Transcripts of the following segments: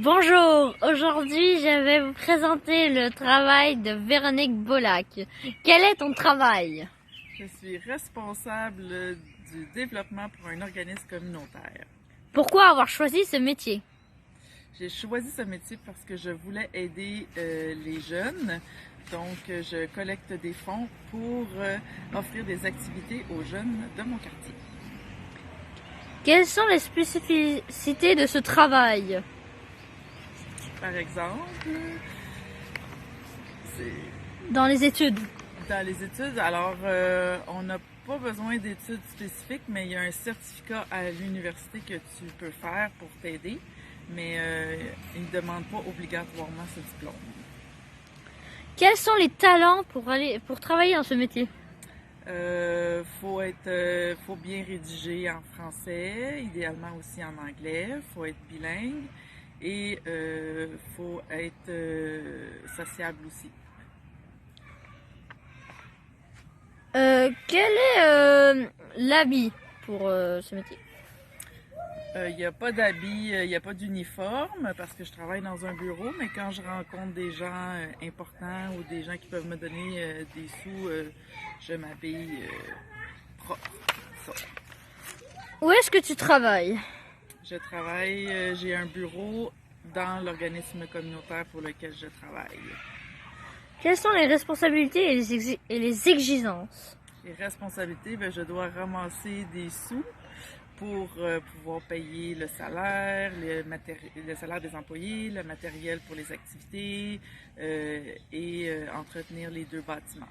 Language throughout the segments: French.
Bonjour, aujourd'hui je vais vous présenter le travail de Véronique Bollac. Quel est ton travail? Je suis responsable du développement pour un organisme communautaire. Pourquoi avoir choisi ce métier? J'ai choisi ce métier parce que je voulais aider les jeunes. Donc, je collecte des fonds pour offrir des activités aux jeunes de mon quartier. Quelles sont les spécificités de ce travail? Par exemple, c'est Dans les études. dans les études. Alors, on n'a pas besoin d'études spécifiques, mais il y a un certificat à l'université que tu peux faire pour t'aider, mais il ne demande pas obligatoirement ce diplôme. Quels sont les talents pour travailler dans ce métier? Faut bien rédiger en français, idéalement aussi en anglais. Faut être bilingue et faut être sociable aussi. Quel est l'habit pour ce métier? Il n'y a pas d'habit, il n'y a pas d'uniforme parce que je travaille dans un bureau, mais quand je rencontre des gens importants ou des gens qui peuvent me donner des sous, je m'habille propre. Ça. Où est-ce que tu travailles? Je travaille, j'ai un bureau dans l'organisme communautaire pour lequel je travaille. Quelles sont les responsabilités et les exigences? Les responsabilités, ben, je dois ramasser des sous pour pouvoir payer le salaire, le salaire des employés, le matériel pour les activités et entretenir les 2 bâtiments.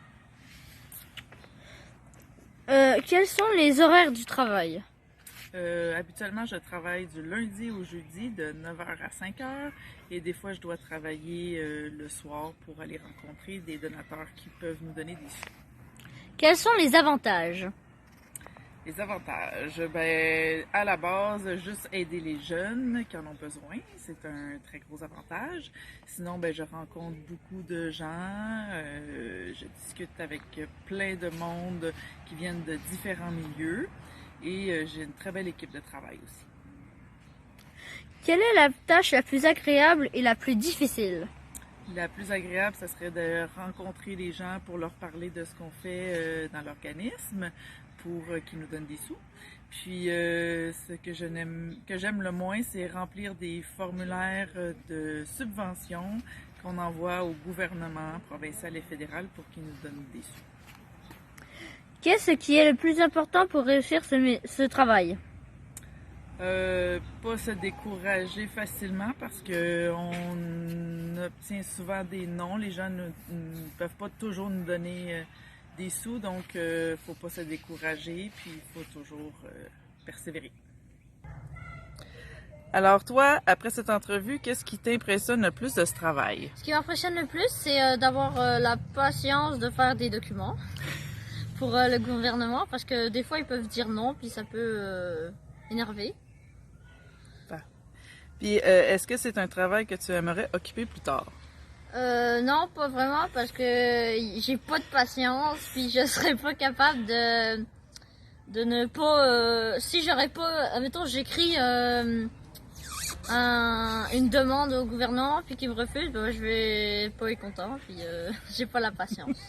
Quels sont les horaires du travail? Habituellement, je travaille du lundi au jeudi de 9h à 5h et des fois, je dois travailler le soir pour aller rencontrer des donateurs qui peuvent nous donner des sous. Quels sont les avantages? Les avantages, ben, à la base, juste aider les jeunes qui en ont besoin, c'est un très gros avantage. Sinon, ben, je rencontre beaucoup de gens, je discute avec plein de monde qui viennent de différents milieux et j'ai une très belle équipe de travail aussi. Quelle est la tâche la plus agréable et la plus difficile? La plus agréable, ce serait de rencontrer les gens pour leur parler de ce qu'on fait dans l'organisme, pour qu'ils nous donnent des sous. Puis, ce que j'aime le moins, c'est remplir des formulaires de subventions qu'on envoie au gouvernement provincial et fédéral pour qu'ils nous donnent des sous. Qu'est-ce qui est le plus important pour réussir ce travail? Pas se décourager facilement parce que on obtient souvent des non. Les gens ne peuvent pas toujours nous donner des sous, donc faut pas se décourager, puis il faut toujours persévérer. Alors toi, après cette entrevue, qu'est-ce qui t'impressionne le plus de ce travail? Ce qui m'impressionne le plus, c'est d'avoir la patience de faire des documents pour le gouvernement, parce que des fois ils peuvent dire non, puis ça peut énerver. Puis est-ce que c'est un travail que tu aimerais occuper plus tard? Non, pas vraiment, parce que j'ai pas de patience, puis je serais pas capable de ne pas... si j'aurais pas... Admettons, j'écris une demande au gouvernement, puis qu'il me refuse, ben, je vais pas être content, puis j'ai pas la patience.